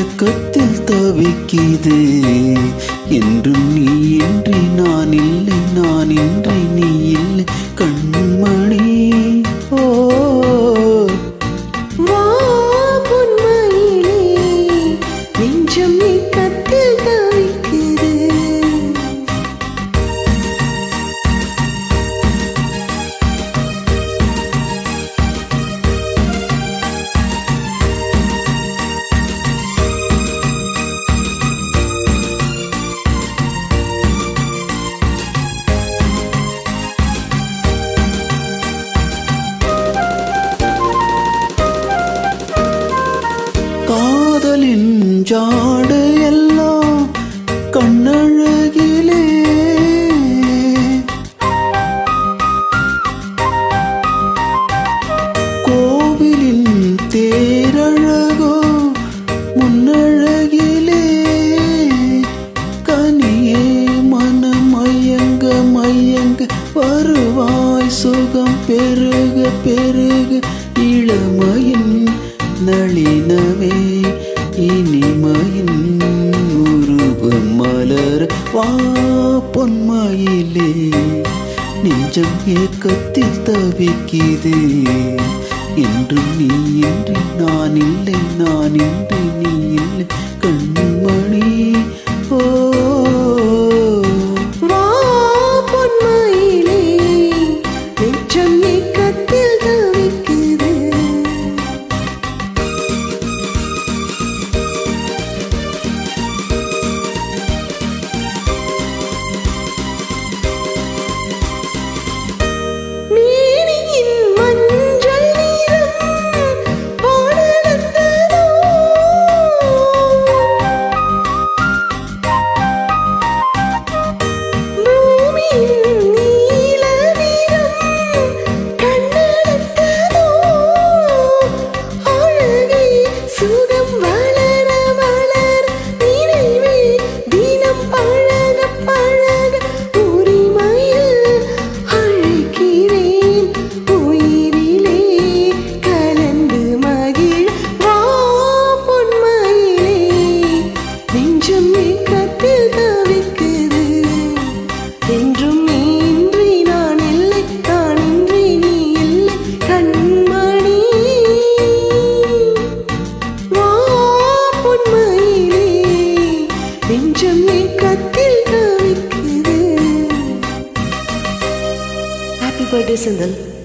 ஏக்கத்தில் தவிக்குது. என்றும் நீ இன்றி நான் இல்லை, நான் இன்றி நீ இல்லை கண்மணி. ஓ வா பொன்மயிலே, நெஞ்சம் ஏக்கத்தில் தவிக்குது. காதலின் ஜாடு எல்லாம் கண்ணழகிலே, கோவிலின் தேரழகோ முன்னழகிலே. கனியே மனம் மயங்க மயங்க வருவாய், சுகம் பெருக பெருக இளமையின் நளினமே இனிமையின் உருவம் மலர். வா பொன்மயிலே, நெஞ்சம் ஏக்கத்தில் தவிக்குது. என்றும் நீ இன்றி நான் இல்லை, நான் இன்றி நீ இல்லை கண்மணி. ஓ வா பொன்மயிலே, நெஞ்சம் ஏக்கத்தில் தவிக்குது. Happy birthday, Sindal.